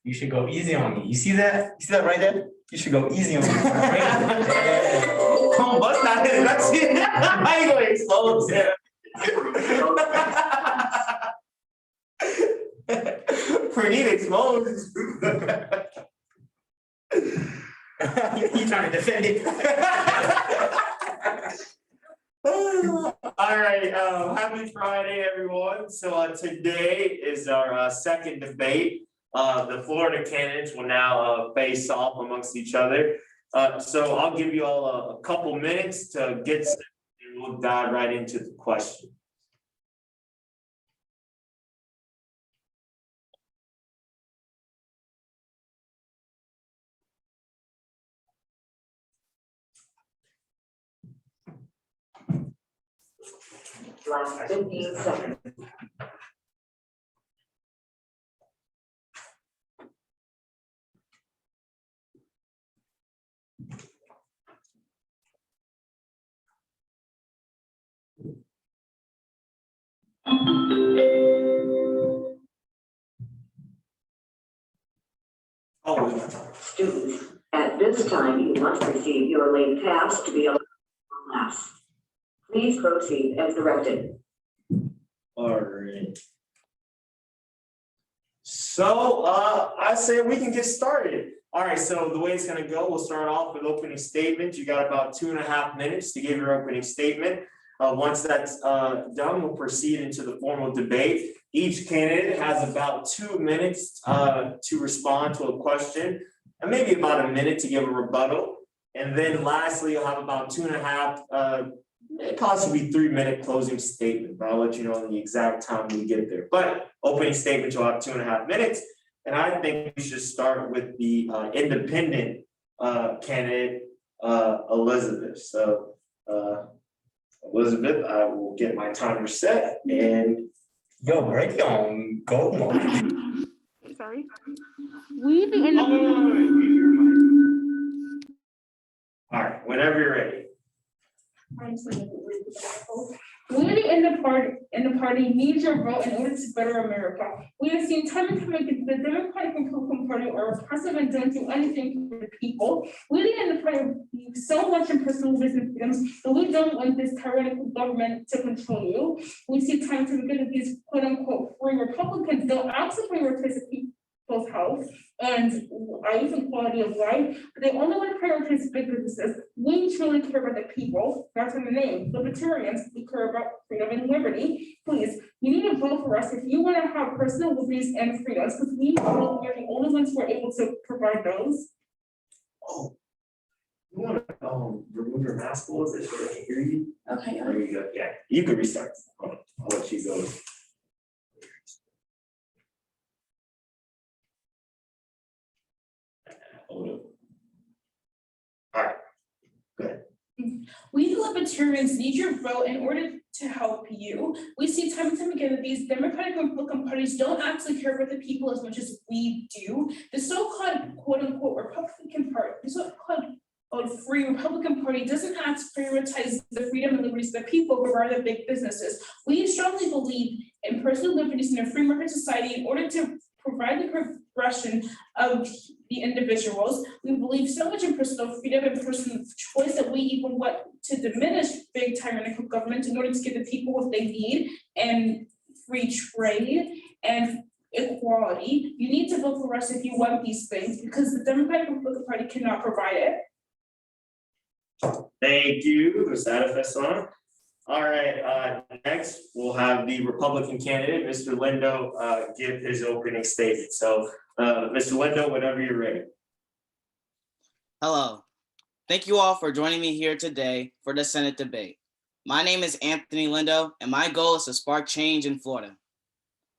You should go easy on me. You see that? You see that right there? You should go easy on me. Don't bust that. That's it. I ain't gonna expose him. Pretty exposed. You trying to defend it? All right, happy Friday, everyone. So today is our second debate. The Florida candidates will now face off amongst each other. So I'll give you all a couple minutes to get set, and we'll dive right into the question. Last 15 seconds. Students, at this time you must receive your late pass to be allowed to class. Please proceed as directed. All right. So I say we can get started. All right, so the way it's gonna go, we'll start off with opening statements. You got about 2.5 minutes to give your opening statement. Once that's done, we'll proceed into the formal debate. Each candidate has about 2 minutes to respond to a question, and maybe about a minute to give a rebuttal. And then lastly, you'll have about 2.5, possibly 3-minute closing statement, but I'll let you know the exact time we get there. But opening statement, you'll have 2.5 minutes. And I think we should start with the independent candidate, Elizabeth. So Elizabeth, I will get my timer set and go right on. Go on. Sorry. We the All right, whenever you're ready. We in the party need your vote in order to better America. We have seen time and time again the Democratic and Republican Party are oppressive and don't do anything for the people. We in the party believe so much in personal business freedoms that we don't want this tyrannical government to control you. We see time and time again that these quote unquote free Republicans don't actively replace the people's health and life and quality of life, but they only want to prioritize big businesses. We truly care about the people. That's in the name. Libertarians, we care about freedom and liberty. Please, you need to vote for us if you want to have personal liberties and freedoms, because we are the only ones who are able to provide those. Oh, you want to remove your mask a little bit so I can hear you? Okay. There you go. Yeah, you can restart. Hold on. I'll let you go. Hold on. All right. Go ahead. We the libertarians need your vote in order to help you. We see time and time again that these Democratic and Republican parties don't actually care about the people as much as we do. The so-called quote unquote Republican Party, the so-called free Republican Party doesn't have to prioritize the freedom and liberties of the people, but rather big businesses. We strongly believe in personal liberties in a free market society in order to provide the progression of the individuals. We believe so much in personal freedom and personal choice that we even want to diminish big tyrannical government in order to give the people what they need and free trade and equality. You need to vote for us if you want these things, because the Democratic and Republican Party cannot provide it. Thank you, Ms. Adefeson. All right, next we'll have the Republican candidate, Mr. Lindo, give his opening statement. So, Mr. Lindo, whenever you're ready. Hello. Thank you all for joining me here today for the Senate debate. My name is Anthony Lindo, and my goal is to spark change in Florida.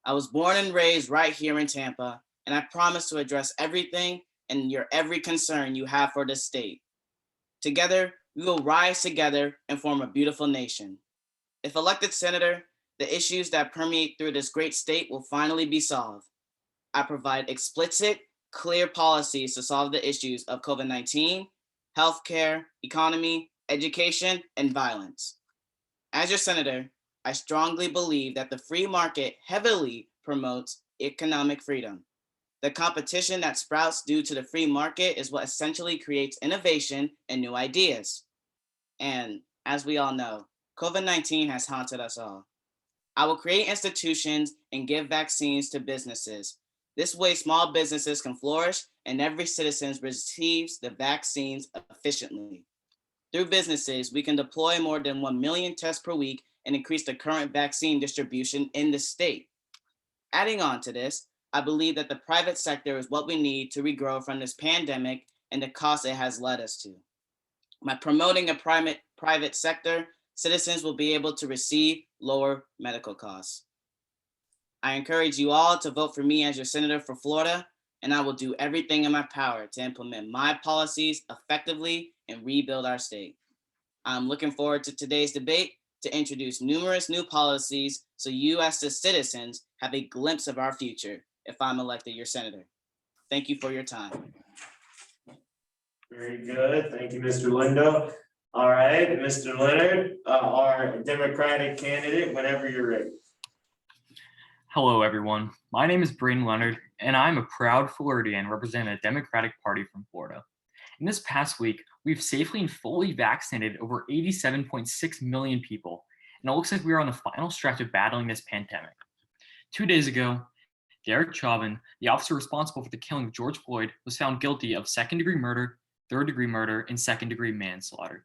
I was born and raised right here in Tampa, and I promise to address everything and your every concern you have for this state. Together, we will rise together and form a beautiful nation. If elected senator, the issues that permeate through this great state will finally be solved. I provide explicit, clear policies to solve the issues of COVID-19, healthcare, economy, education, and violence. As your senator, I strongly believe that the free market heavily promotes economic freedom. The competition that sprouts due to the free market is what essentially creates innovation and new ideas. And as we all know, COVID-19 has haunted us all. I will create institutions and give vaccines to businesses. This way, small businesses can flourish and every citizen receives the vaccines efficiently. Through businesses, we can deploy more than 1 million tests per week and increase the current vaccine distribution in the state. Adding on to this, I believe that the private sector is what we need to regrow from this pandemic and the cost it has led us to. By promoting a private sector, citizens will be able to receive lower medical costs. I encourage you all to vote for me as your senator for Florida, and I will do everything in my power to implement my policies effectively and rebuild our state. I'm looking forward to today's debate to introduce numerous new policies so you as the citizens have a glimpse of our future if I'm elected your senator. Thank you for your time. Very good. Thank you, Mr. Lindo. All right, Mr. Leonard, our Democratic candidate, whenever you're ready. Hello, everyone. My name is Braden Leonard, and I'm a proud Floridian representing the Democratic Party from Florida. In this past week, we've safely and fully vaccinated over 87.6 million people, and it looks like we are on the final stretch of battling this pandemic. 2 days ago, Derek Chauvin, the officer responsible for the killing of George Floyd, was found guilty of second-degree murder, third-degree murder, and second-degree manslaughter.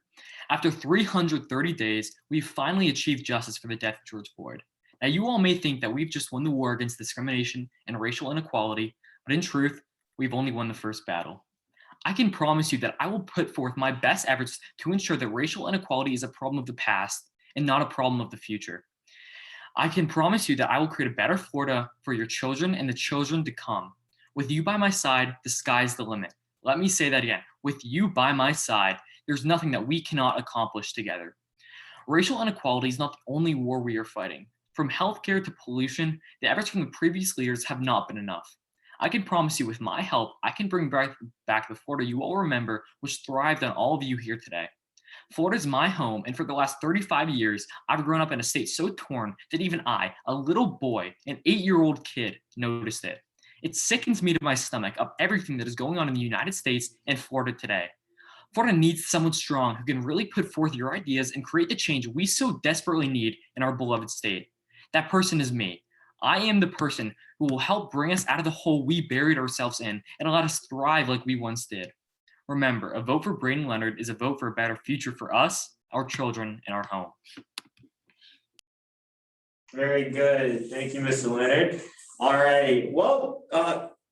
After 330 days, we've finally achieved justice for the death of George Floyd. Now, you all may think that we've just won the war against discrimination and racial inequality, but in truth, we've only won the first battle. I can promise you that I will put forth my best efforts to ensure that racial inequality is a problem of the past and not a problem of the future. I can promise you that I will create a better Florida for your children and the children to come. With you by my side, the sky's the limit. Let me say that again. With you by my side, there's nothing that we cannot accomplish together. Racial inequality is not the only war we are fighting. From healthcare to pollution, the efforts from the previous leaders have not been enough. I can promise you with my help, I can bring back the Florida you all remember, which thrived on all of you here today. Florida is my home, and for the last 35 years, I've grown up in a state so torn that even I, a little boy, an 8-year-old kid, noticed it. It sickens me to my stomach of everything that is going on in the United States and Florida today. Florida needs someone strong who can really put forth your ideas and create the change we so desperately need in our beloved state. That person is me. I am the person who will help bring us out of the hole we buried ourselves in and let us thrive like we once did. Remember, a vote for Braden Leonard is a vote for a better future for us, our children, and our home. Very good. Thank you, Mr. Leonard. All right. Well,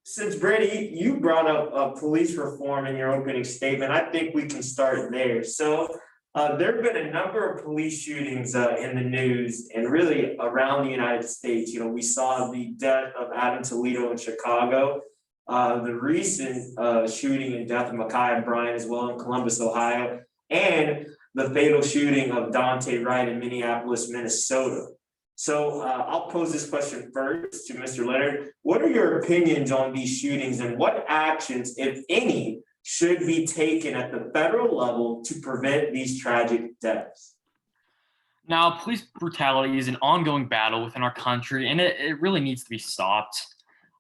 since Brady, you brought up police reform in your opening statement, I think we can start there. So there have been a number of police shootings in the news and really around the United States. You know, we saw the death of Adam Toledo in Chicago, the recent shooting and death of Ma'Khia Bryant as well in Columbus, Ohio, and the fatal shooting of Dante Wright in Minneapolis, Minnesota. So I'll pose this question first to Mr. Leonard. What are your opinions on these shootings and what actions, if any, should be taken at the federal level to prevent these tragic deaths? Now, police brutality is an ongoing battle within our country, and it really needs to be stopped.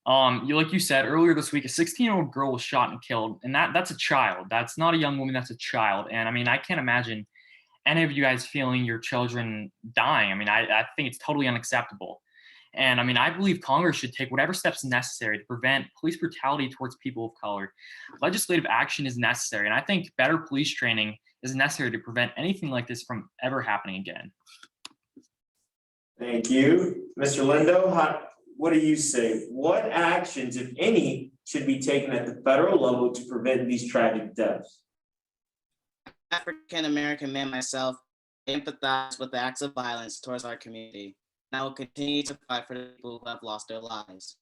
Like you said earlier this week, a 16-year-old girl was shot and killed, and that's a child. That's not a young woman, that's a child. And I mean, I can't imagine any of you guys feeling your children dying. I mean, I think it's totally unacceptable. And I mean, I believe Congress should take whatever steps necessary to prevent police brutality towards people of color. Legislative action is necessary, and I think better police training is necessary to prevent anything like this from ever happening again. Thank you. Mr. Lindo, what do you say? What actions, if any, should be taken at the federal level to prevent these tragic deaths? African American man myself, empathize with the acts of violence towards our community. And I will continue to fight for the people who have lost their lives.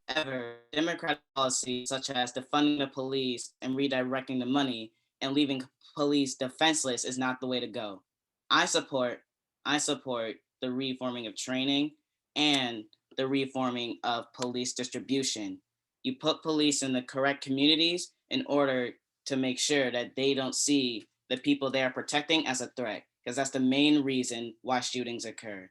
However, Democratic policies such as defunding the police and redirecting the money and leaving police defenseless is not the way to go. I support the reforming of training and the reforming of police distribution. You put police in the correct communities in order to make sure that they don't see the people they are protecting as a threat, because that's the main reason why shootings occur.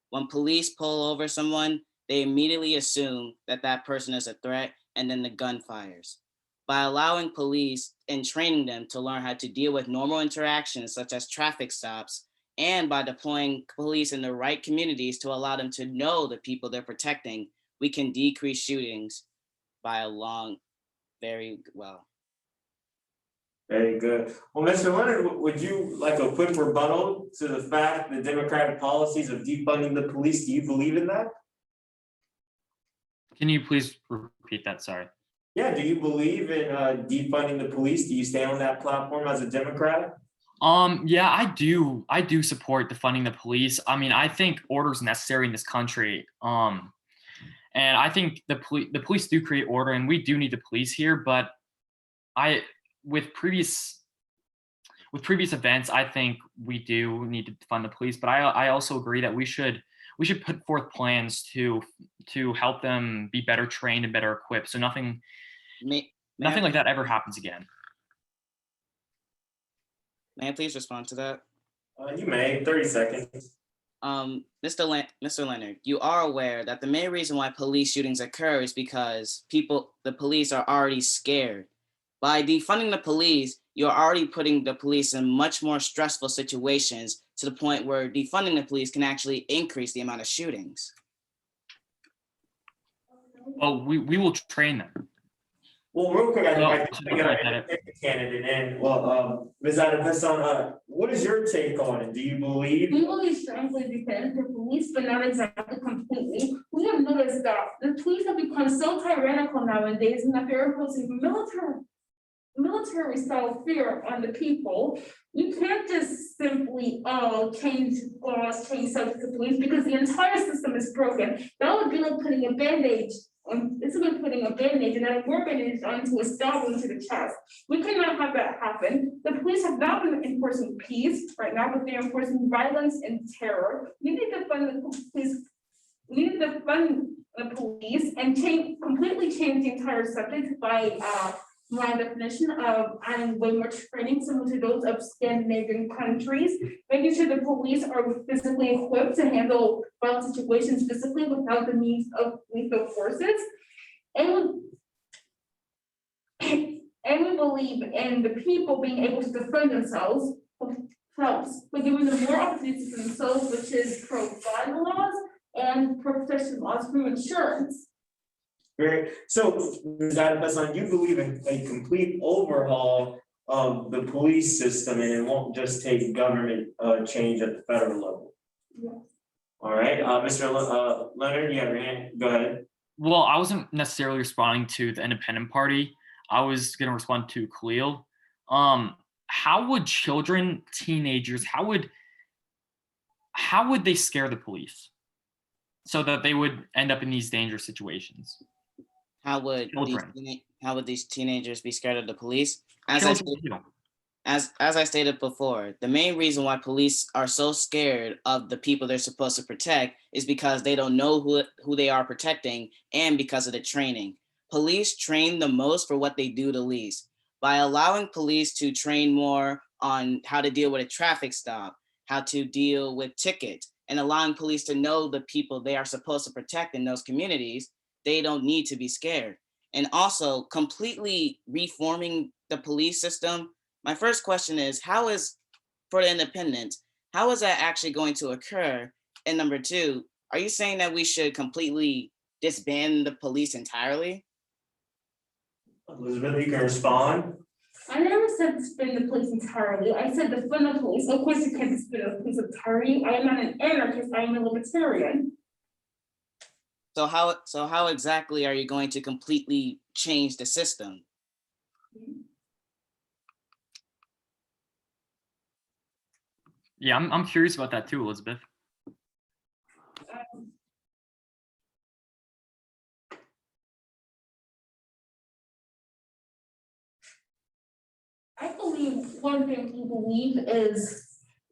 When police pull over someone, they immediately assume that that person is a threat, and then the gun fires. By allowing police and training them to learn how to deal with normal interactions such as traffic stops, and by deploying police in the right communities to allow them to know the people they're protecting, we can decrease shootings by a long, very well. Very good. Well, Mr. Leonard, would you like a quick rebuttal to the fact the Democratic policies of defunding the police? Do you believe in that? Can you please repeat that? Sorry. Yeah, do you believe in defunding the police? Do you stand on that platform as a Democrat? Yeah, I do. I do support defunding the police. I mean, I think order is necessary in this country. And I think the police do create order, and we do need the police here. But with previous events, I think we do need to defund the police. But I also agree that we should put forth plans to help them be better trained and better equipped, so nothing like that ever happens again. May I please respond to that? You may, 30 seconds. Mr. Leonard, you are aware that the main reason why police shootings occur is because the police are already scared. By defunding the police, you're already putting the police in much more stressful situations, to the point where defunding the police can actually increase the amount of shootings. Well, we will train them. Well, real quick, I got a a candidate in. Well, Ms. Adams, what is your take on it? Do you believe? We believe strongly defend the police, but not exactly completely. We have noticed that the police have become so tyrannical nowadays, and that they're imposing military style fear on the people. You can't just simply change laws, change subjects of police, because the entire system is broken. That would be like putting a band-aid on, it's like putting a band-aid and then more band-aids onto a stab into the chest. We cannot have that happen. The police have not been enforcing peace right now, but they're enforcing violence and terror. We need to fund the police. We need to fund the police and completely change the entire subject by my definition of adding way more training similar to those of Scandinavian countries, making sure the police are physically equipped to handle violent situations physically without the means of lethal forces. And we believe in the people being able to defend themselves helps by giving them more opportunities for themselves, which is pro-gun laws and protection laws through insurance. Great. So, Ms. Adams, you believe in a complete overhaul of the police system, and it won't just take government change at the federal level? Yes. All right, Mr. Leonard, you have your hand. Go ahead. Well, I wasn't necessarily responding to the independent party. I was going to respond to Khalil. How would children, teenagers, how would they scare the police so that they would end up in these dangerous situations? How would these teenagers be scared of the police? As I stated before, the main reason why police are so scared of the people they're supposed to protect is because they don't know who they are protecting, and because of the training. Police train the most for what they do the least. By allowing police to train more on how to deal with a traffic stop, how to deal with tickets, and allowing police to know the people they are supposed to protect in those communities, they don't need to be scared. And also completely reforming the police system. My first question is, how is, for the independents, how is that actually going to occur? And number two, are you saying that we should completely disband the police entirely? Elizabeth, you can respond. I never said disband the police entirely. I said defund the police. Of course, you can't disband the police entirely. I am not an anarchist. I am a libertarian. So how exactly are you going to completely change the system? Yeah, I'm curious about that too, Elizabeth. I believe one thing we believe is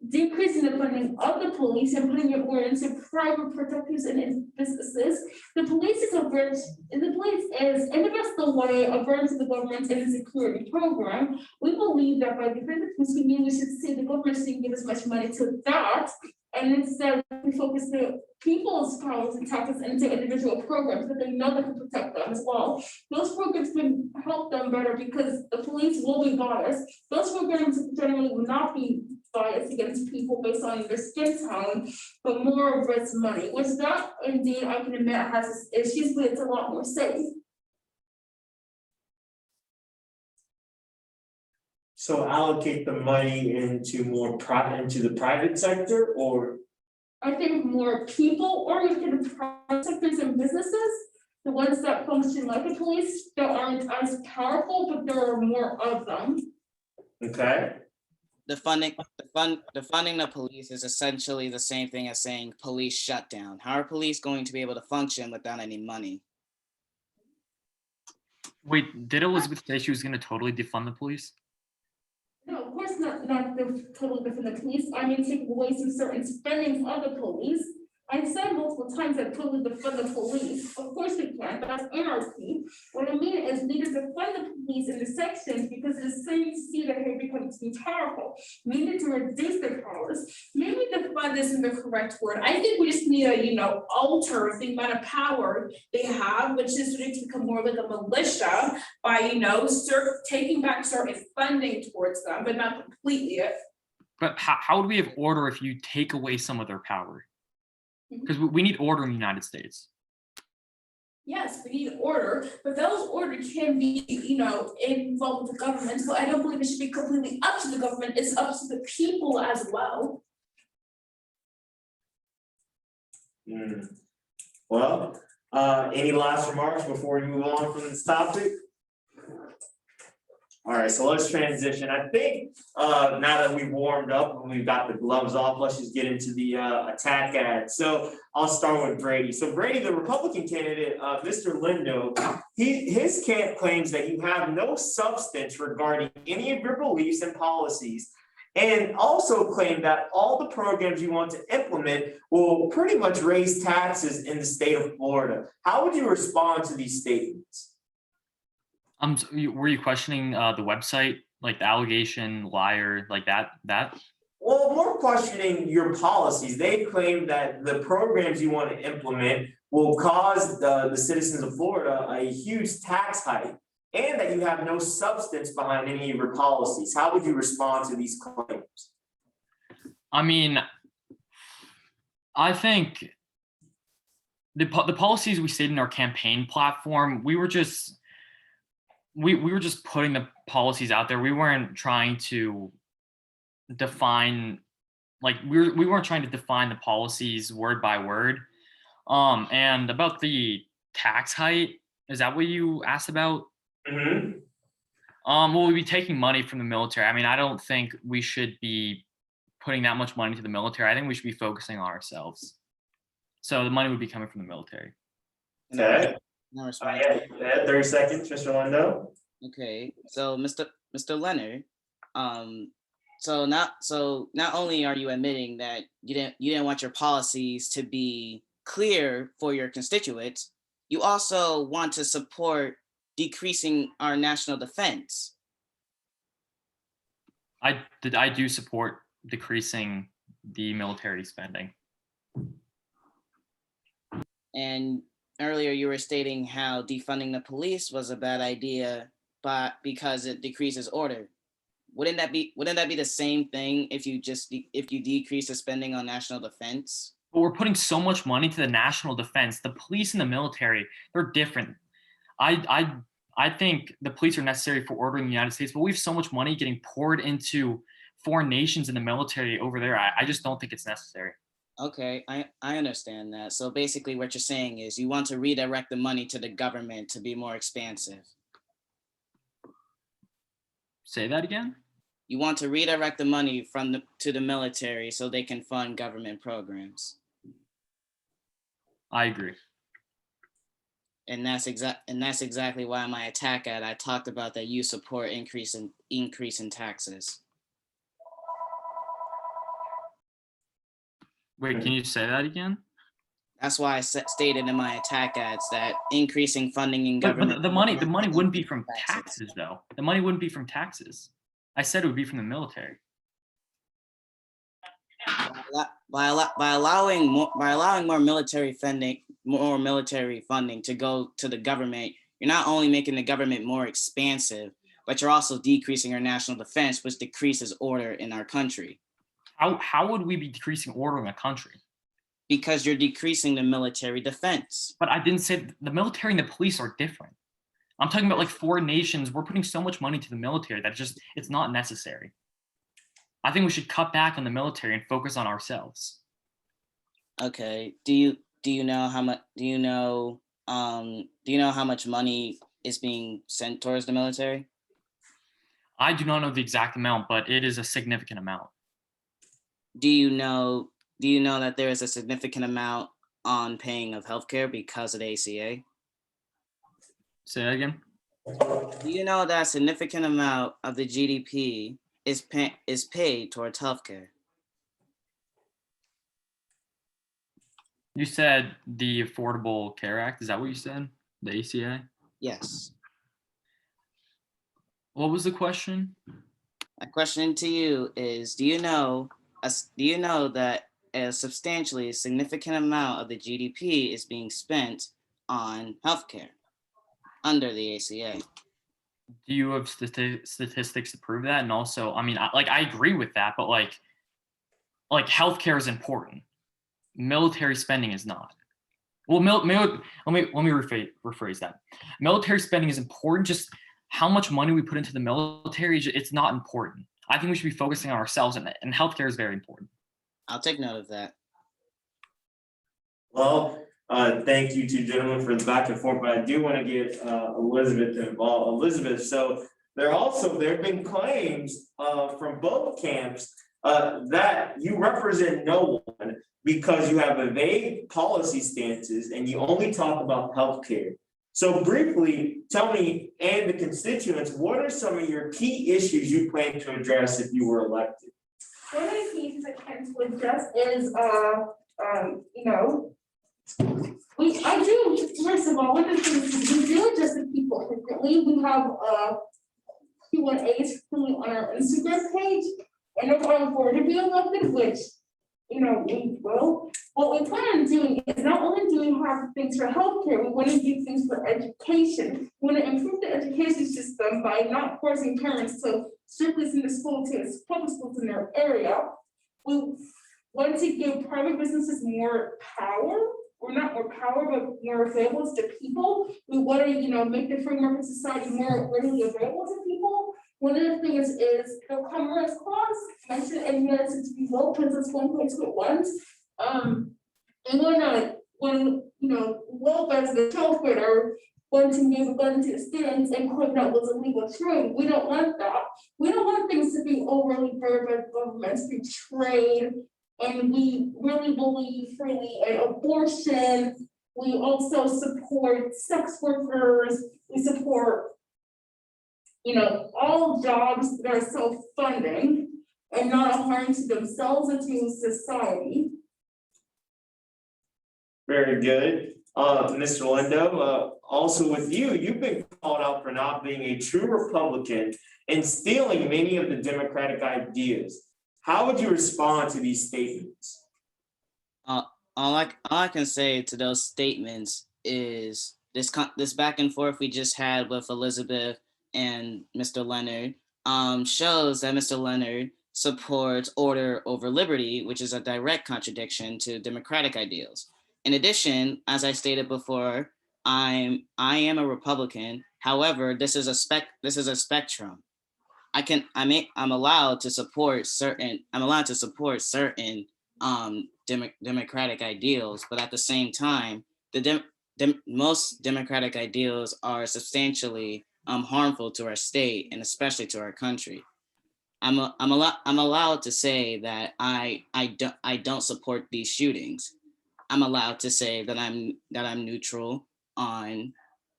decreasing the funding of the police and putting it more into private protectors and in businesses. The police is a branch, and the police is, in the best of the way, a branch of the government and a security program. We believe that by defending the police community, we should say the government shouldn't give as much money to that. And instead, we focus the people's powers and tactics into individual programs that they know that can protect them as well. Those programs can help them better because the police will be biased. Those programs generally will not be biased against people based on their skin tone, but more of its money, which that indeed I can admit has its issues, but it's a lot more safe. So allocate the money into into the private sector, or? I think more people oriented private sectors and businesses, the ones that function like the police, that aren't as powerful, but there are more of them. Okay, Defunding the police is essentially the same thing as saying police shutdown. How are police going to be able to function without any money? Wait, did Elizabeth say she was going to totally defund the police? No, of course not the totally different the police. I mean, take away some certain spending of the police. I said multiple times that totally defund the police. Of course we can, but that's anarchy. What I mean is we need to defund the police in the sections because it's starting to see that they become too powerful. We need to reduce their powers. Maybe defund isn't the correct word. I think we just need to, alter the amount of power they have, which is really to become more like a militia by, taking back certain funding towards them, but not completely it. But how would we have order if you take away some of their power? Because we need order in the United States. Yes, we need order, but those orders can be, involved with the government. So I don't believe it should be completely up to the government. It's up to the people as well. Well, any last remarks before we move on from this topic? All right, so let's transition. I think now that we've warmed up and we've got the gloves off, let's just get into the attack ad. So I'll start with Brady. So Brady, the Republican candidate, Mr. Lindo, his camp claims that you have no substance regarding any of your beliefs and policies, and also claim that all the programs you want to implement will pretty much raise taxes in the state of Florida. How would you respond to these statements? Were you questioning the website, like the allegation, liar, like that? Well, more questioning your policies. They claim that the programs you want to implement will cause the citizens of Florida a huge tax hike, and that you have no substance behind any of your policies. How would you respond to these claims? I mean, I think the policies we stated in our campaign platform, we were just putting the policies out there. We weren't trying to define, we weren't trying to define the policies word by word. And about the tax hike, is that what you asked about? Mm-hmm. Well, we'd be taking money from the military. I mean, I don't think we should be putting that much money to the military. I think we should be focusing on ourselves. So the money would be coming from the military. Okay. No response. Yeah, 30 seconds, Mr. Lindo. Okay, so Mr. Leonard, so not only are you admitting that you didn't want your policies to be clear for your constituents, you also want to support decreasing our national defense. I do support decreasing the military spending. And earlier you were stating how defunding the police was a bad idea, but because it decreases order. Wouldn't that be the same thing if you decrease the spending on national defense? But we're putting so much money to the national defense. The police and the military, they're different. I think the police are necessary for ordering the United States, but we have so much money getting poured into foreign nations and the military over there. I just don't think it's necessary. Okay, I understand that. So basically what you're saying is you want to redirect the money to the government to be more expansive. Say that again? You want to redirect the money to the military so they can fund government programs. I agree. And that's exactly why my attack ad, I talked about that you support increase in taxes. Wait, can you say that again? That's why I stated in my attack ads that increasing funding in But government. the money wouldn't be from taxes, though. The money wouldn't be from taxes. I said it would be from the military. By allowing more military funding to go to the government, you're not only making the government more expansive, but you're also decreasing our national defense, which decreases order in our country. How would we be decreasing order in the country? Because you're decreasing the military defense. But I didn't say the military and the police are different. I'm talking about like foreign nations. We're putting so much money to the military that it's not necessary. I think we should cut back on the military and focus on ourselves. Okay. Do you know how much money is being sent towards the military? I do not know the exact amount, but it is a significant amount. Do you know that there is a significant amount on paying of healthcare because of the ACA? Say that again. Do you know that a significant amount of the GDP is paid towards healthcare? You said the Affordable Care Act. Is that what you said? The ACA? Yes. What was the question? My question to you is, do you know that a substantially significant amount of the GDP is being spent on healthcare under the ACA? Do you have statistics to prove that? And also, I mean, I agree with that, but like healthcare is important. Military spending is not. Well, let me rephrase that. Military spending is important. Just how much money we put into the military, it's not important. I think we should be focusing on ourselves, and healthcare is very important. I'll take note of that. Well, thank you two gentlemen for the back and forth, but I do want to get Elizabeth involved. Elizabeth, so there have been claims from both camps that you represent no one because you have a vague policy stances and you only talk about healthcare. So briefly, tell me and the constituents, what are some of your key issues you plan to address if you were elected? One of the key issues I plan to address is, first of all, one of the things is we do address the people frequently. We have Q&As frequently on our Instagram page, and if I'm forward to be elected, which we will. What we plan on doing is not only do we have things for healthcare, we want to do things for education. We want to improve the education system by not forcing parents to strictly send the school to public schools in their area. We want to give private businesses more power, or not more power, but more available to people. We want to, make the free market society more readily available to people. One of the things is the Commerce Clause mentioned in the United States law, Princess 1.2 and law residents children are wanting to give a gun to the students and claim that was a legal trade. We don't want that. We don't want things to be overly burdened by governments through trade, and we really believe freely in abortion. We also support sex workers. We support all jobs that are self-funding and not a harm to themselves and to society. Very good. Mr. Lindo, also with you, you've been called out for not being a true Republican and stealing many of the Democratic ideas. How would you respond to these statements? All I can say to those statements is this back and forth we just had with Elizabeth and Mr. Leonard shows that Mr. Leonard supports order over liberty, which is a direct contradiction to democratic ideals. In addition, as I stated before, I am a Republican. However, this is a spectrum. I'm allowed to support certain democratic ideals, but at the same time, most democratic ideals are substantially harmful to our state and especially to our country. I'm allowed to say that I don't support these shootings. I'm allowed to say that I'm neutral on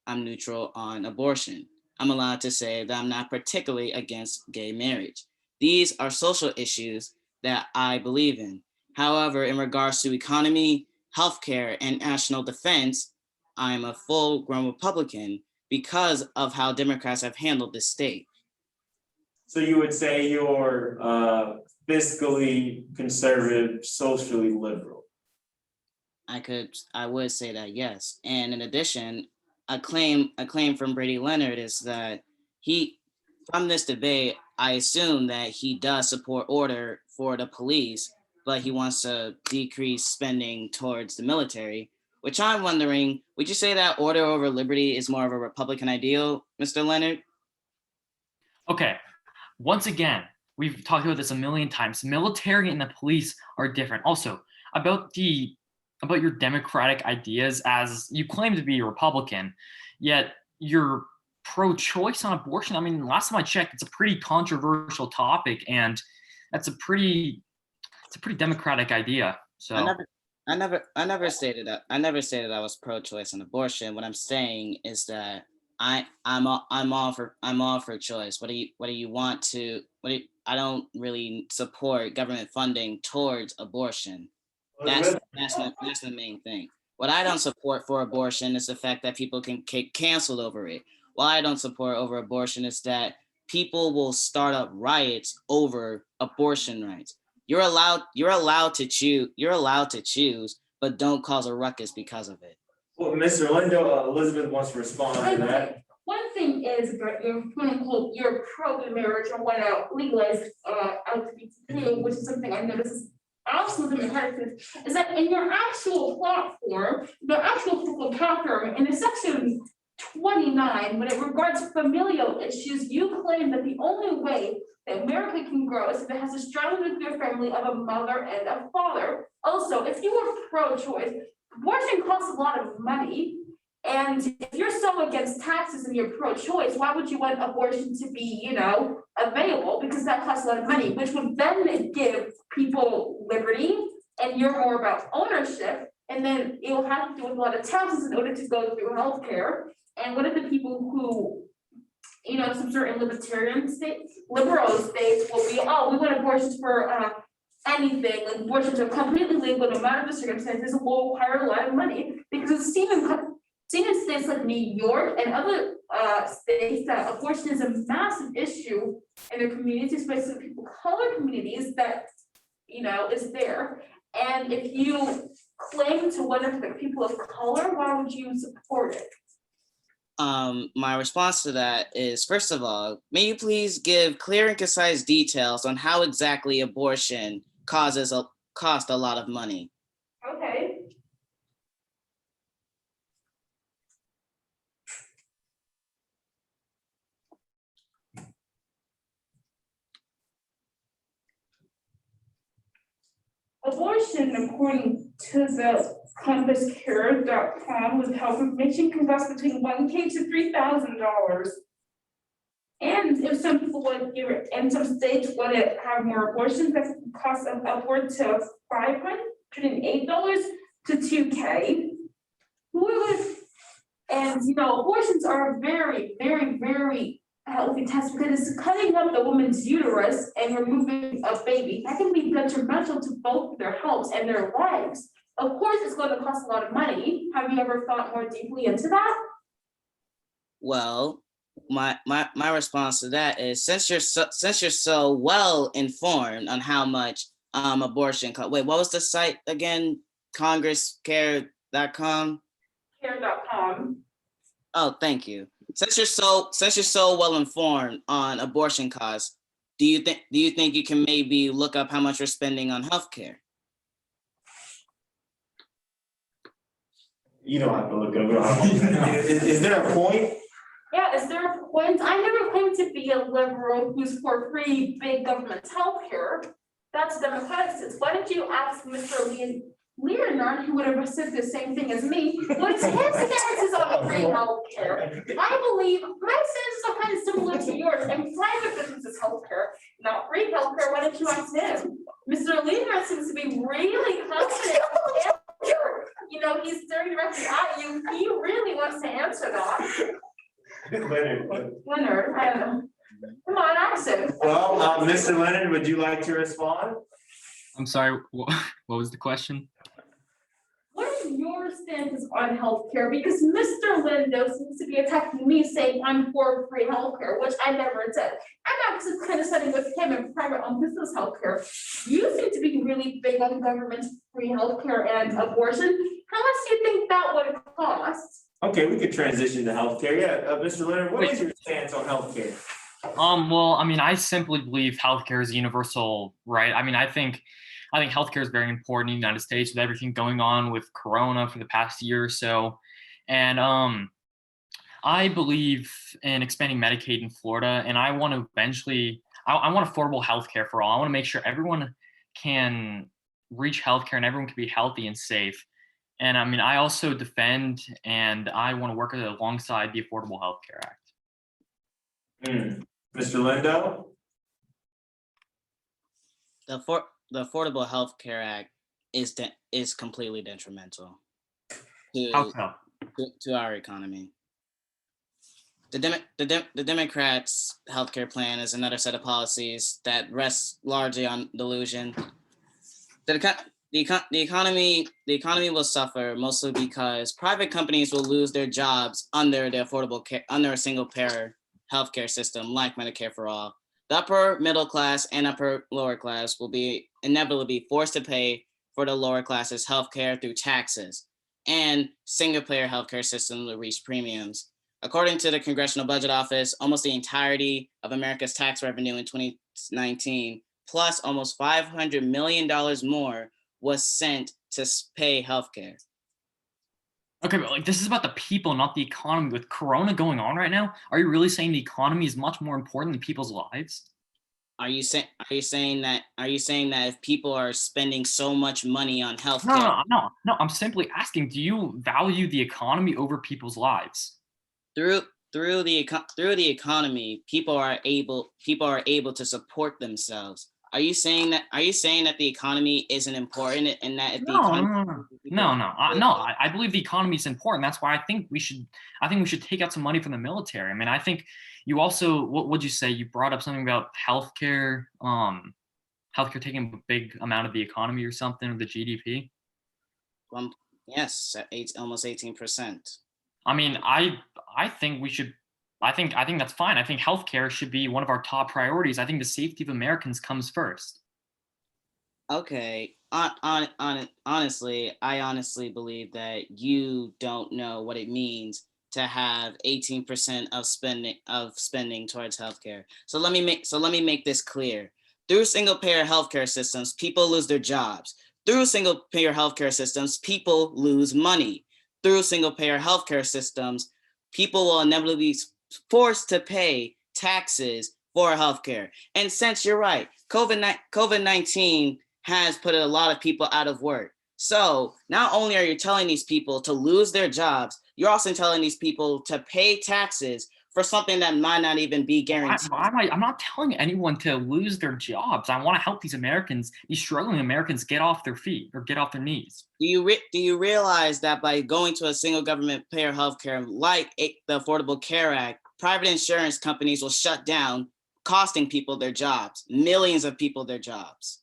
abortion. I'm allowed to say that I'm not particularly against gay marriage. These are social issues that I believe in. However, in regards to economy, healthcare, and national defense, I'm a full-grown Republican because of how Democrats have handled this state. So you would say you're fiscally conservative, socially liberal. I would say that, yes. And in addition, a claim from Brady Leonard is that from this debate, I assume that he does support order for the police, but he wants to decrease spending towards the military, which I'm wondering, would you say that order over liberty is more of a Republican ideal, Mr. Leonard? Okay, once again, we've talked about this a million times. The military and the police are different. Also, about your democratic ideas, as you claim to be a Republican, yet you're pro-choice on abortion. I mean, last time I checked, it's a pretty controversial topic, and it's a pretty democratic idea. So I never stated that. I never stated I was pro-choice on abortion. What I'm saying is that I'm all for choice. I don't really support government funding towards abortion. That's the main thing. What I don't support for abortion is the fact that people can get canceled over it. What I don't support over abortion is that people will start up riots over abortion rights. You're allowed to choose, but don't cause a ruckus because of it. Well, Mr. Lindo, Elizabeth wants to respond to that. One thing is that you're quote unquote you're pro-marriage or want to legalize LGBT, which is something I noticed is absolutely democratic, is that in your actual platform, the actual political platform, in the section 29, when it regards familial issues, you claim that the only way that America can grow is if it has a strong nuclear family of a mother and a father. Also, if you are pro-choice, abortion costs a lot of money. And if you're so against taxes and you're pro-choice, why would you want abortion to be, available? Because that costs a lot of money, which would then give people liberty, and you're more about ownership. And then you'll have to do with a lot of taxes in order to go through healthcare. And what are the people who, some certain liberal states will be, we want abortions for anything, like abortions are completely legal no matter the circumstances, will require a lot of money because in states like New York and other states that abortion is a massive issue in their communities, especially people of color communities that, is there. And if you claim to one of the people of color, why would you support it? My response to that is, first of all, may you please give clear and concise details on how exactly abortion cost a lot of money. Okay. Abortion, according to the compasscare.com, with health information, can cost between $1,000 to $3,000. And if some people want to, and some states want to have more abortions, that can cost upward to $508 to $2,000. And abortions are very, very, very healthy test because it's cutting up the woman's uterus and removing a baby. That can be detrimental to both their health and their lives. Of course, it's going to cost a lot of money. Have you ever thought more deeply into that? Well, my response to that is, since you're so well informed on how much abortion costs. Wait, what was the site again? CongressCare.com? Care.com. Oh, thank you. Since you're so well informed on abortion costs, Do you think you can maybe look up how much we're spending on healthcare? You don't have to look it up. Is there a point? Yeah, is there a point? I never claimed to be a liberal who's for free big government healthcare. That's democratic. Why don't you ask Mr. Leonard, who would have said the same thing as me, what's his stances on free healthcare? I believe my stances are kind of similar to yours, and private businesses healthcare, not free healthcare. Why don't you ask him? Mr. Leonard seems to be really confident. You know, he's staring directly at you. He really wants to answer that. Leonard, I don't know. Come on, ask him. Well, Mr. Leonard, would you like to respond? I'm sorry, what was the question? What are your stances on healthcare? Because Mr. Lindo seems to be attacking me, saying I'm for free healthcare, which I never did. I'm actually kind of siding with him in private on business healthcare. You seem to be really big on government free healthcare and abortion. How much do you think that would cost? Okay, we could transition to healthcare. Yeah, Mr. Leonard, what is your stance on healthcare? Well, I mean, I simply believe healthcare is a universal right. I mean, I think healthcare is very important in the United States with everything going on with Corona for the past year or so. And I believe in expanding Medicaid in Florida, and I want to eventually, I want affordable healthcare for all. I want to make sure everyone can reach healthcare and everyone can be healthy and safe. And I mean, I also defend and I want to work alongside the Affordable Health Care Act. Mr. Lindo? The Affordable Health Care Act is completely detrimental How so? to our economy. The Democrats' healthcare plan is another set of policies that rests largely on delusion. The economy will suffer mostly because private companies will lose their jobs under a single payer healthcare system like Medicare for all. The upper middle class and upper lower class will be inevitably forced to pay for the lower classes' healthcare through taxes, and single payer healthcare systems will reach premiums. According to the Congressional Budget Office, almost the entirety of America's tax revenue in 2019, plus almost $500 million more, was sent to pay healthcare. Okay, but like this is about the people, not the economy. With Corona going on right now, are you really saying the economy is much more important than people's lives? Are you saying that if people are spending so much money on healthcare? No. I'm simply asking, do you value the economy over people's lives? Through the economy, people are able to support themselves. Are you saying that the economy isn't important and that if the I believe the economy is important. That's why I think we should take out some money from the military. I mean, I think you also, what would you say? You brought up something about healthcare, healthcare taking a big amount of the economy or something, or the GDP. Yes, almost 18%. I mean, I think we should. I think that's fine. I think healthcare should be one of our top priorities. I think the safety of Americans comes first. Okay. Honestly, I honestly believe that you don't know what it means to have 18% of spending towards healthcare. So let me make this clear. Through single payer healthcare systems, people lose their jobs. Through single payer healthcare systems, people lose money. Through single payer healthcare systems, people will inevitably be forced to pay taxes for healthcare. And since you're right, COVID-19 has put a lot of people out of work. So not only are you telling these people to lose their jobs, you're also telling these people to pay taxes for something that might not even be guaranteed. I'm not telling anyone to lose their jobs. I want to help these Americans, these struggling Americans, get off their feet or get off their knees. Do you realize that by going to a single government payer healthcare like the Affordable Care Act, private insurance companies will shut down, costing people their jobs, millions of people their jobs?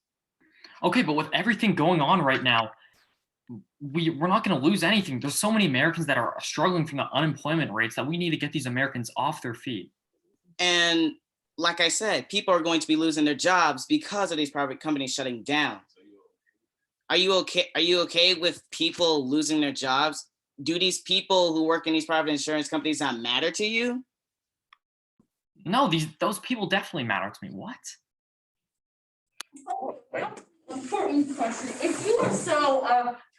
Okay, but with everything going on right now, we're not going to lose anything. There's so many Americans that are struggling from the unemployment rates that we need to get these Americans off their feet. And like I said, people are going to be losing their jobs because of these private companies shutting down. Are you okay with people losing their jobs? Do these people who work in these private insurance companies not matter to you? No, those people definitely matter to me. What? Important question. If you were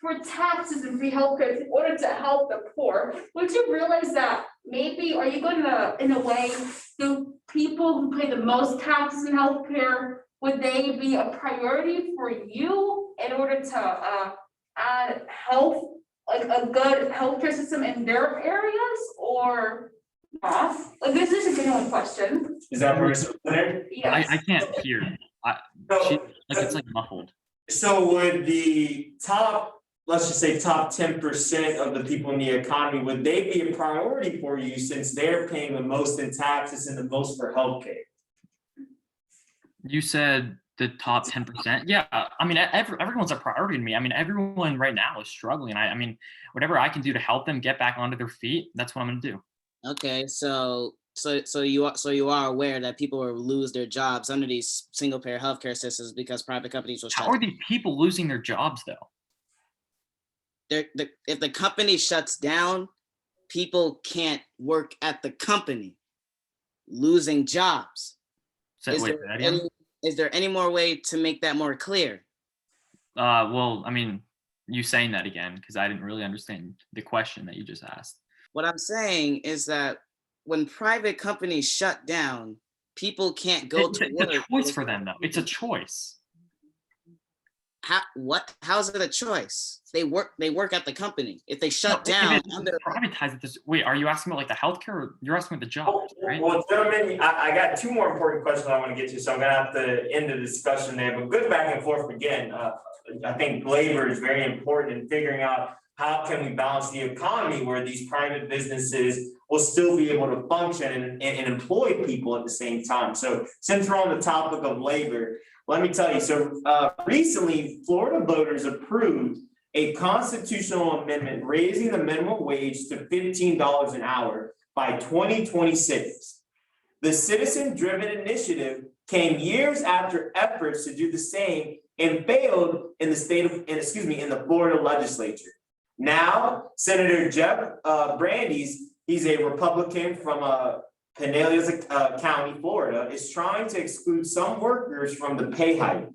for taxes and free healthcare in order to help the poor, would you realize that maybe are you gonna, in a way, the people who pay the most taxes in healthcare, would they be a priority for you in order to add health, like a good healthcare system in their areas, or not? Like, this is a genuine question. Is that Mr. Leonard? Yes. I can't hear. So, It's like muffled. so would the top, let's just say top 10% of the people in the economy, would they be a priority for you since they're paying the most in taxes and the most for healthcare? You said the top 10%. Yeah, I mean, everyone's a priority to me. I mean, everyone right now is struggling. I mean, whatever I can do to help them get back onto their feet, that's what I'm gonna do. Okay, so you are aware that people will lose their jobs under these single payer healthcare systems because private companies will shut How are these people losing their jobs though? if the company shuts down, people can't work at the company, losing jobs. Is Wait, there that again? is there any more way to make that more clear? Well, I mean, you saying that again, because I didn't really understand the question that you just asked. What I'm saying is that when private companies shut down, people can't go to work. It's a choice for them though. It's a choice. How's it a choice? They work at the company. If they shut No, down, if it's privatized, wait, are you asking about like the healthcare, or you're asking about the jobs, right? Well, gentlemen, I got two more important questions I want to get to, so I'm gonna have to end the discussion there, but good back and forth again. I think labor is very important in figuring out how can we balance the economy where these private businesses will still be able to function and employ people at the same time. So since we're on the topic of labor, let me tell you, so recently, Florida voters approved a constitutional amendment raising the minimum wage to $15 an hour by 2026. The citizen-driven initiative came years after efforts to do the same and failed in the Florida legislature. Now, Senator Jeff Brandes, he's a Republican from Pinellas County, Florida, is trying to exclude some workers from the pay hike.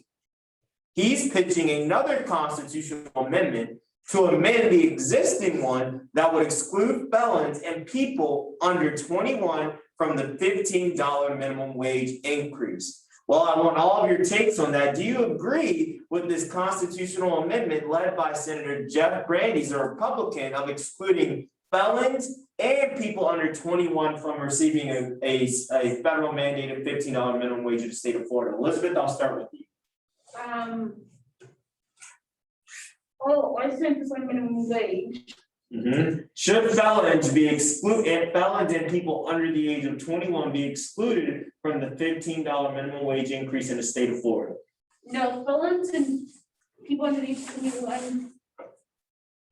He's pitching another constitutional amendment to amend the existing one that would exclude felons and people under 21 from the $15 minimum wage increase. Well, I want all of your takes on that. Do you agree with this constitutional amendment led by Senator Jeff Brandes, a Republican, of excluding felons and people under 21 from receiving a federal mandated $15 minimum wage in the state of Florida? Elizabeth, I'll start with you. I think it's like minimum wage. Should felons be excluded, and felons and people under the age of 21 be excluded from the $15 minimum wage increase in the state of Florida? No, felons and people under the age of 21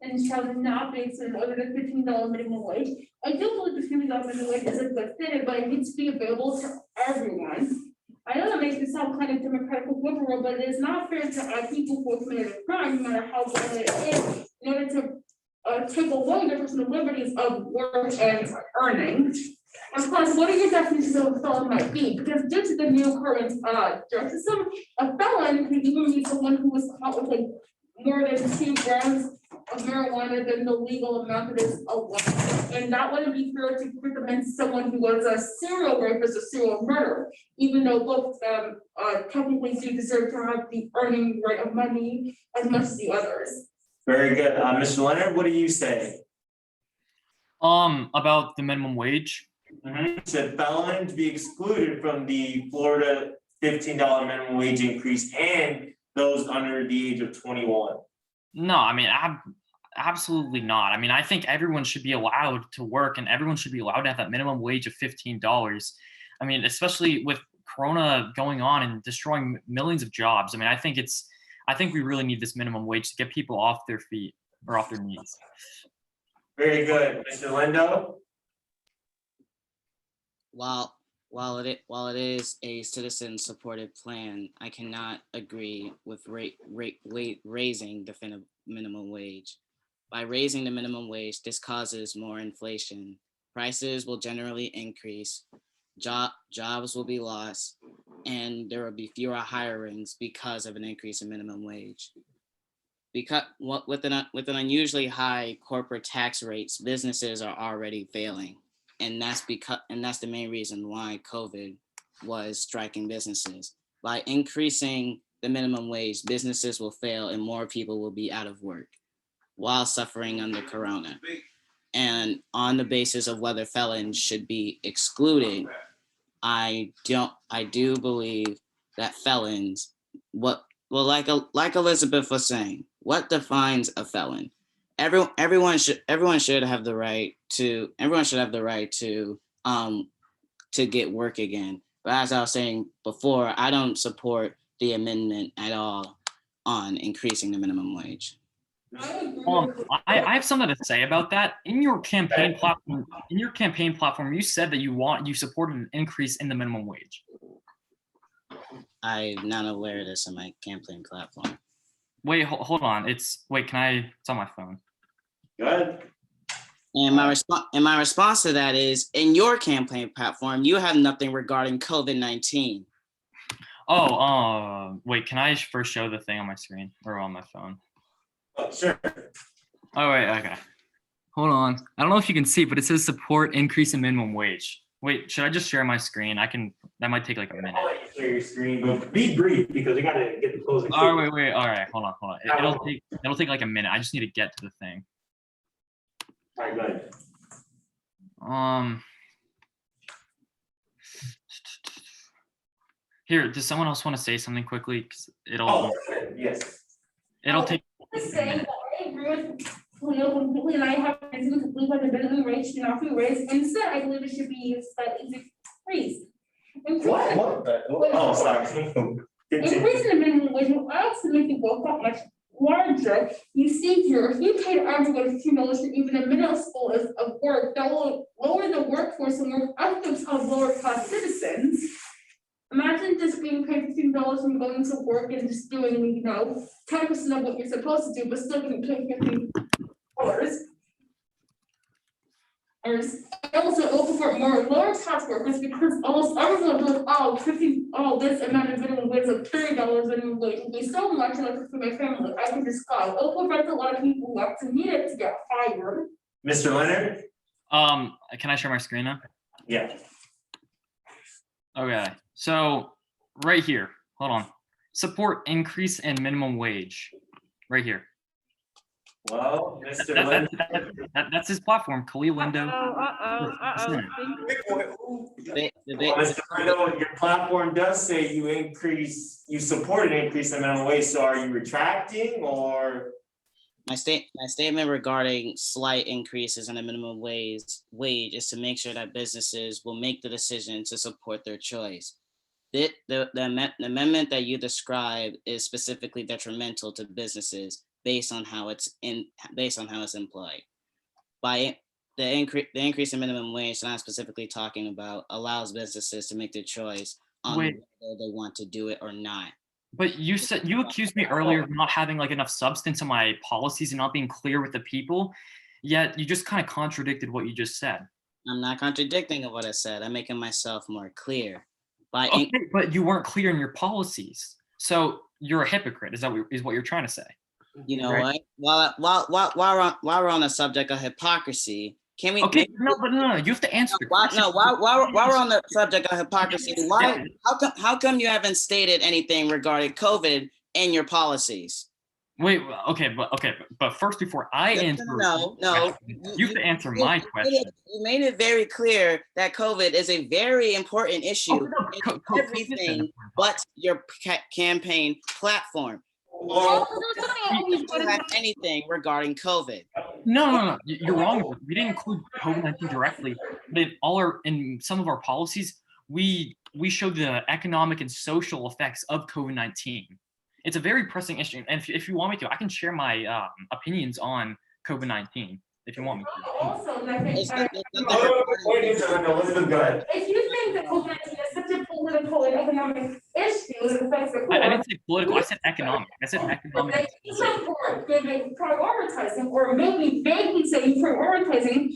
and shall not be excluded under the $15 minimum wage. I do believe the $15 minimum wage is a good thing, but it needs to be available to everyone. I know that makes it sound kind of democratic liberal, but it is not fair to add people who have committed a crime, no matter how bad it is, in order to take away their personal liberties of work and earning. Of course, what are your definitions of a felon might be? Because due to the new current justice system, a felon can even be someone who was caught with like more than 2 grams of marijuana than the legal amount that is allowed. And that wouldn't be fair to recommend someone who was a serial rapist or serial murderer, even though both of them technically do deserve to have the earning right of money as much as the others. Very good. Mr. Leonard, what do you say? About the minimum wage. Should felons be excluded from the Florida $15 minimum wage increase and those under the age of 21? No, I mean, absolutely not. I mean, I think everyone should be allowed to work and everyone should be allowed to have that minimum wage of $15. I mean, especially with Corona going on and destroying millions of jobs. I mean, I think we really need this minimum wage to get people off their feet or off their knees. Very good. Mr. Lindo? While it is a citizen-supported plan, I cannot agree with raising the minimum wage. By raising the minimum wage, this causes more inflation. Prices will generally increase. Jobs will be lost. and there will be fewer hirings because of an increase in minimum wage. Because with an unusually high corporate tax rates, businesses are already failing, and that's the main reason why COVID was striking businesses. By increasing the minimum wage, businesses will fail and more people will be out of work while suffering under Corona. And on the basis of whether felons should be excluded, I do believe that felons, like Elizabeth was saying, what defines a felon? Everyone should have the right to get work again. But as I was saying before, I don't support the amendment at all on increasing the minimum wage. I have something to say about that. In your campaign platform, you said that you supported an increase in the minimum wage. I'm not aware of this on my campaign platform. Wait, hold on. It's on my phone. Go ahead. And my response to that is, in your campaign platform, you have nothing regarding COVID-19. Wait, can I first show the thing on my screen or on my phone? Oh, sure. Oh, wait, okay. Hold on. I don't know if you can see, but it says support increase in minimum wage. Wait, should I just share my screen? That might take like a minute. I'll let you share your screen, but be brief because we gotta get the closing. Oh, wait. All right, hold on. It'll take like a minute. I just need to get to the thing. All right, go ahead. Here, does someone else want to say something quickly? 'Cause Yes. it'll take. Just saying that I agree with completely, and I have to believe that the minimum wage should not be raised. Instead, I believe it should be slightly decreased. Oh, sorry. Increasing the minimum wage will also make the work that much larger. You see here, if you paid everyone $2 for even a middle school of work, that will lower the workforce and work up to lower cost citizens. Imagine just being paid $15 and going to work and just doing, 10% of what you're supposed to do, but still getting paid $15. I also open for more lower tax workers because almost everyone does, this amount of minimum wage of $30 minimum wage will be so much like for my family. I can just go. It'll prevent a lot of people left to need it to get hired. Mr. Leonard? Can I share my screen now? Yeah. Okay, so right here, hold on. Support increase in minimum wage, right here. Well, Mr. Leonard. That's his platform, 𝗙𝗨𝗟𝗟. Mr. Leonard, your platform does say you support an increase in minimum wage, so are you retracting or? My statement regarding slight increases in the minimum wage is to make sure that businesses will make the decision to support their choice. The amendment that you described is specifically detrimental to businesses based on how it's implied. By the increase in minimum wage that I'm specifically talking about allows businesses to make their choice on whether they want to do it or not. But you accused me earlier of not having like enough substance in my policies and not being clear with the people, yet you just kind of contradicted what you just said. I'm not contradicting what I said. I'm making myself more clear. Okay, but you weren't clear in your policies, so you're a hypocrite. Is what you're trying to say? You know right? What? While we're on the subject of hypocrisy, can we? Okay, no. You have to answer. While we're on the subject of hypocrisy, how come you haven't stated anything regarding COVID in your policies? Wait, but first, before I answer, you have to answer my question. You made it very clear that COVID is a very important issue in everything but your campaign platform. Well, you don't have anything regarding COVID. No, you're wrong. We didn't include COVID-19 directly, but in some of our policies, we show the economic and social effects of COVID-19. It's a very pressing issue, and if you want me to, I can share my opinions on COVID-19 if you want me to. Also, if you think that COVID-19 is such a political and economic issue, it affects the poor. I didn't say political. I said economic. You support prioritizing, or maybe vaguely saying prioritizing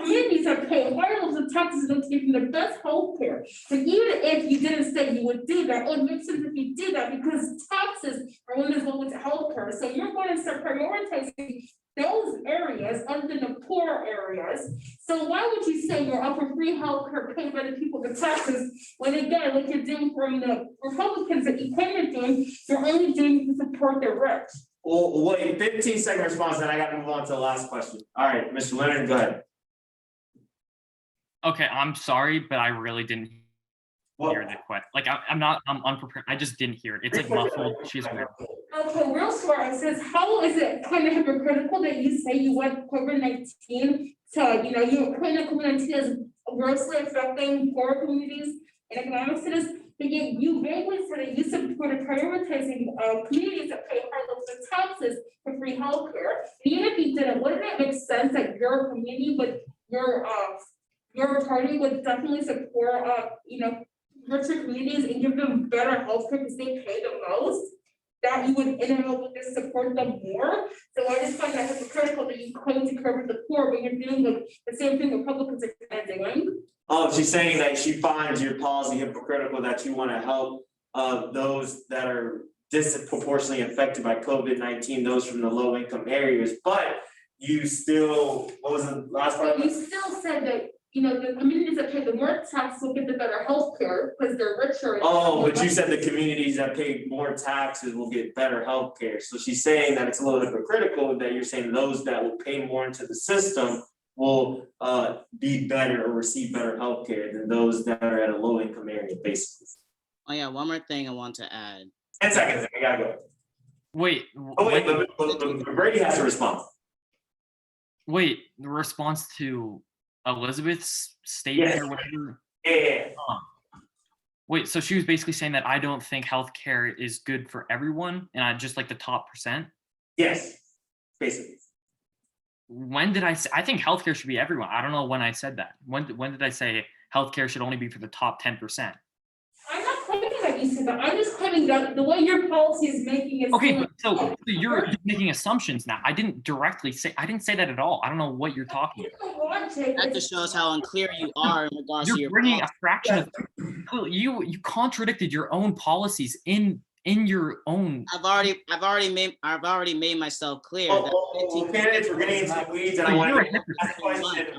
communities are paying higher levels of taxes and taking the best health care. But even if you didn't say you would do that, it would make sense if you did that because taxes are one of those health care. So you're going to start prioritizing those areas other than the poor areas. So why would you say you're up for free healthcare paid by the people with taxes, when again, like you're doing from the Republicans that you claim you're doing, you're only doing to support the rich? Well, wait, 15-second response, then I gotta move on to the last question. All right, Mr. Leonard, go ahead. Okay, I'm sorry, but I really didn't Well, hear the question. Like I'm unprepared. I just didn't hear it. It's like muffled. She's weird. Okay, real smart. It says, how is it kind of hypocritical that you say you want COVID-19 to, you're putting COVID-19 as grossly affecting poor communities and economic status, but yet you vaguely said that you supported prioritizing communities that pay high levels of taxes for free healthcare. Even if you didn't, wouldn't it make sense that your community would, your party would definitely support, richer communities and give them better healthcare because they pay the most? That you would inevitably just support them more. So I just find that hypocritical that you claim to cover the poor, but you're doing the same thing Republicans are kind of doing. Oh, she's saying that she finds your policy hypocritical, that you want to help those that are disproportionately affected by COVID-19, those from the low income areas, but you still, what was the last part? You still said that, the communities that pay the more tax will get the better health care because they're richer. Oh, but you said the communities that pay more taxes will get better health care. So she's saying that it's a little hypocritical that you're saying those that will pay more into the system will be better or receive better health care than those that are at a low income area, basically. Oh yeah, one more thing I want to add. 10 seconds, I gotta go. Wait. Oh wait, but Brady has to respond. Wait, the response to Elizabeth's statement Yes. or whatever. Yeah. Wait, so she was basically saying that I don't think healthcare is good for everyone, and I just like the top percent. Yes, basically. When did I say? I think healthcare should be everyone. I don't know when I said that. When did I say healthcare should only be for the top 10%? I'm not claiming that you said that. I'm just claiming that the way your policy is making it. Okay, so you're making assumptions now. I didn't say that at all. I don't know what you're talking about. That just shows how unclear you are in regards to You're your bringing policy. a fraction of you contradicted your own policies in your own. I've already made myself clear that Candidates, we're getting into the weeds, and I want to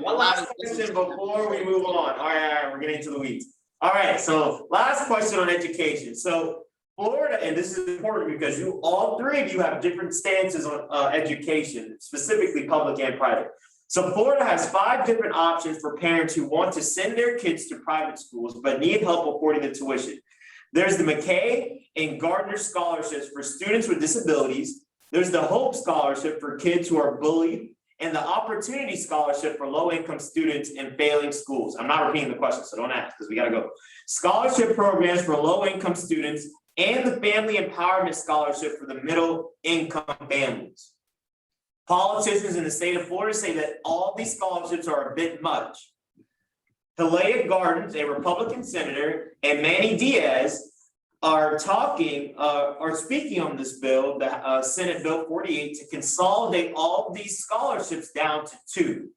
one last question before we move on. All right, we're getting into the weeds. All right, so last question on education. So Florida, and this is important because all three of you have different stances on education, specifically public and private. So Florida has 5 different options for parents who want to send their kids to private schools but need help affording the tuition. There's the McKay and Gardner scholarships for students with disabilities. There's the Hope Scholarship for kids who are bullied, and the Opportunity Scholarship for low-income students in failing schools. I'm not repeating the question, so don't ask because we gotta go. Scholarship programs for low-income students and the Family Empowerment Scholarship for the middle-income families. Politicians in the state of Florida say that all these scholarships are a bit much. Hlalia Gardens, a Republican senator, and Manny Diaz are speaking on this bill, the Senate Bill 48, to consolidate all of these scholarships down to 2.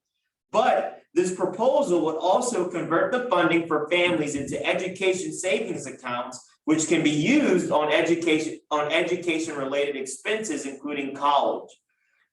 But this proposal would also convert the funding for families into education savings accounts, which can be used on education-related expenses, including college.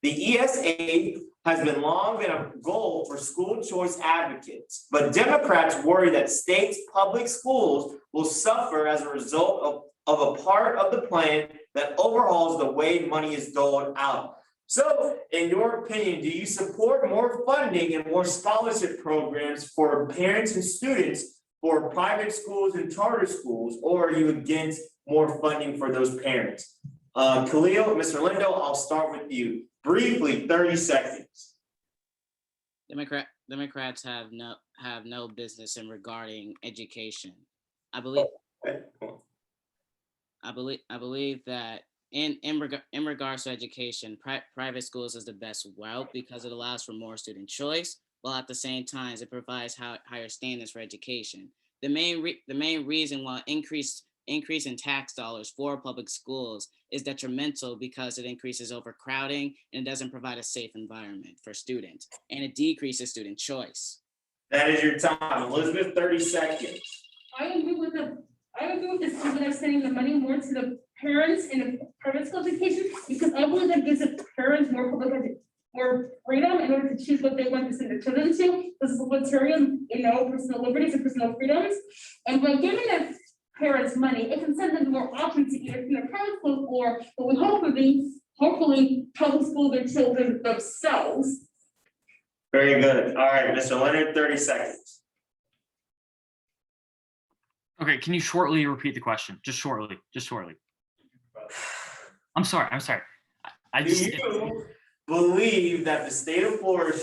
The ESA has long been a goal for school choice advocates, but Democrats worry that states' public schools will suffer as a result of a part of the plan that overhauls the way money is doled out. So, in your opinion, do you support more funding and more scholarship programs for parents and students for private schools and charter schools, or are you against more funding for those parents? Khalil, Mr. Lindo, I'll start with you. Briefly, 30 seconds. Democrats have no business in regarding education. I believe that in regards to education, private schools is the best route because it allows for more student choice, while at the same time it provides higher standards for education. The main reason why increased increase in tax dollars for public schools is detrimental because it increases overcrowding and it doesn't provide a safe environment for students, and it decreases student choice. That is your time. Elizabeth, 30 seconds. I agree with the statement of sending the money more to the parents in the private school education, because I believe that gives the parents more freedom in order to choose what they want to send their children to. This is libertarian, personal liberties and personal freedoms. And by giving the parents money, it can send them more options to either in a private school or we hopefully public school their children themselves. Very good. All right, Mr. Leonard, 30 seconds. Okay, can you shortly repeat the question? Just shortly. I'm sorry. I Do just. you believe that the state of Florida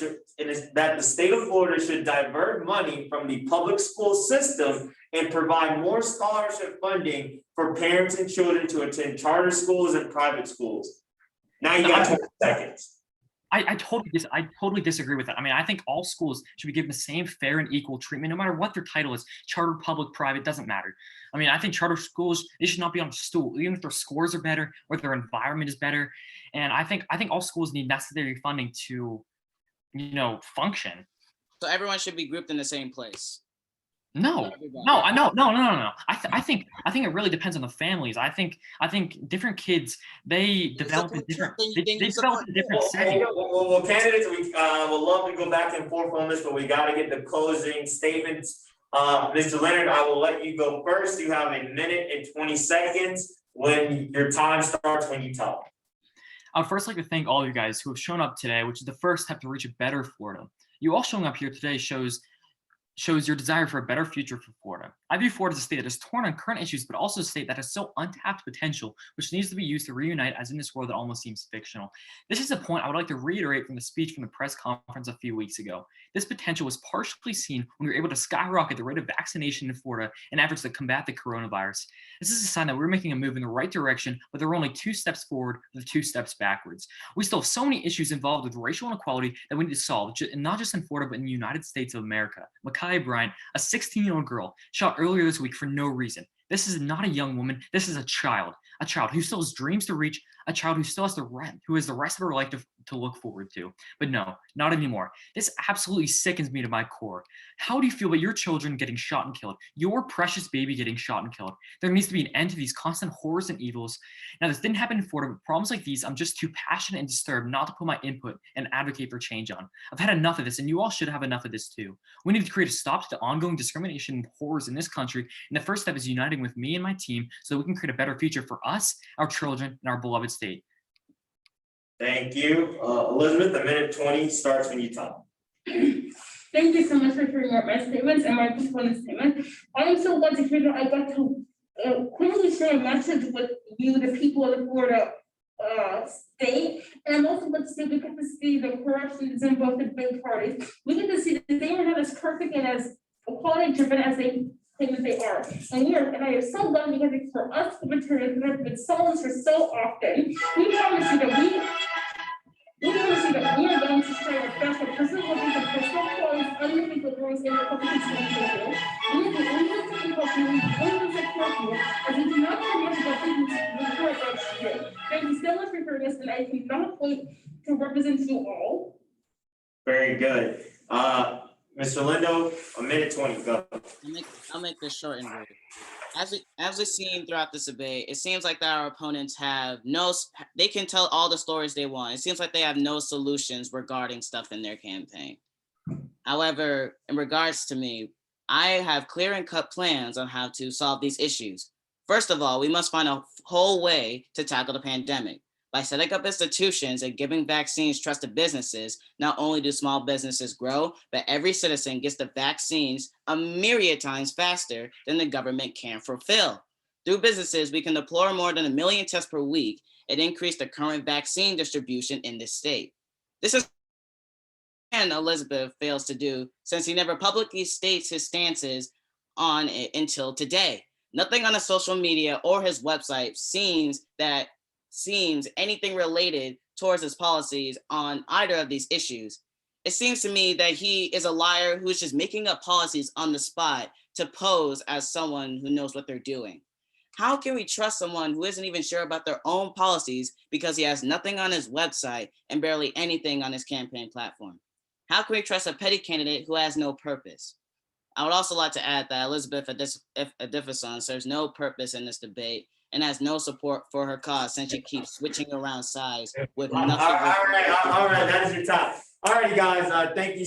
should divert money from the public school system and provide more scholarship funding for parents and children to attend charter schools and private schools? Now you got 20 seconds. I totally disagree with that. I mean, I think all schools should be given the same fair and equal treatment, no matter what their title is. Charter, public, private, doesn't matter. I mean, I think charter schools, they should not be on a stool, even if their scores are better or their environment is better. And I think all schools need necessary funding to, function. So everyone should be grouped in the same place. No. I think it really depends on the families. I think different kids, they develop in different settings. Well, candidates, we would love to go back and forth on this, but we got to get the closing statements. Mr. Leonard, I will let you go first. You have 1 minute and 20 seconds when your time starts when you talk. I would first like to thank all of you guys who have shown up today, which is the first step to reach a better Florida. You all showing up here today shows your desire for a better future for Florida. I view Florida as a state that is torn on current issues, but also a state that has so untapped potential, which needs to be used to reunite as in this world that almost seems fictional. This is a point I would like to reiterate from the speech from the press conference a few weeks ago. This potential was partially seen when we were able to skyrocket the rate of vaccination in Florida in efforts to combat the coronavirus. This is a sign that we're making a move in the right direction, but there are only 2 steps forward with 2 steps backwards. We still have so many issues involved with racial inequality that we need to solve, and not just in Florida, but in the United States of America. Ma'Khia Bryant, a 16-year-old girl, shot earlier this week for no reason. This is not a young woman. This is a child who still has dreams to reach, a child who still has the rest of her life to look forward to. But no, not anymore. This absolutely sickens me to my core. How do you feel about your children getting shot and killed? Your precious baby getting shot and killed? There needs to be an end to these constant horrors and evils. Now, this didn't happen in Florida, but problems like these, I'm just too passionate and disturbed not to put my input and advocate for change on. I've had enough of this, and you all should have enough of this too. We need to create a stop to the ongoing discrimination and horrors in this country, and the first step is uniting with me and my team so that we can create a better future for us, our children, and our beloved state. Thank you. Elizabeth, 1 minute 20 starts when you talk. Thank you so much for hearing out my statements and my component statement. I am so glad to hear that I got to quickly share a message with you, the people of the Florida state. And I'm also glad to say we get to see the corruptions in both the big parties. We get to see that they are not as perfect and as equality driven as they claim that they are. And I am so glad because it's for us libertarians who have been sold for so often. We promise you that we are going to try our best for personal liberties and personal qualities, unlimited liberties, and Republican standpoint. We will help you, support you, as we do not permit the things before next year. Thank you so much for hearing us, and I cannot wait to represent you all. Very good. Mr. Lindo, 1 minute 20, go. I'll make this short and brief. As we've seen throughout this debate, it seems like that our opponents they can tell all the stories they want. It seems like they have no solutions regarding stuff in their campaign. However, in regards to me, I have clear and cut plans on how to solve these issues. First of all, we must find a whole way to tackle the pandemic. By setting up institutions and giving vaccines trust to businesses, not only do small businesses grow, but every citizen gets the vaccines a myriad times faster than the government can fulfill. Through businesses, we can deploy more than 1 million tests per week and increase the current vaccine distribution in this state. This is what Elizabeth fails to do since he never publicly states his stances on it until today. Nothing on his social media or his website seems anything related towards his policies on either of these issues. It seems to me that he is a liar who's just making up policies on the spot to pose as someone who knows what they're doing. How can we trust someone who isn't even sure about their own policies because he has nothing on his website and barely anything on his campaign platform? How can we trust a petty candidate who has no purpose? I would also like to add that Elizabeth Adifison serves no purpose in this debate and has no support for her cause since she keeps switching around sides with nothing. All right, that is your time. All right, guys, thank you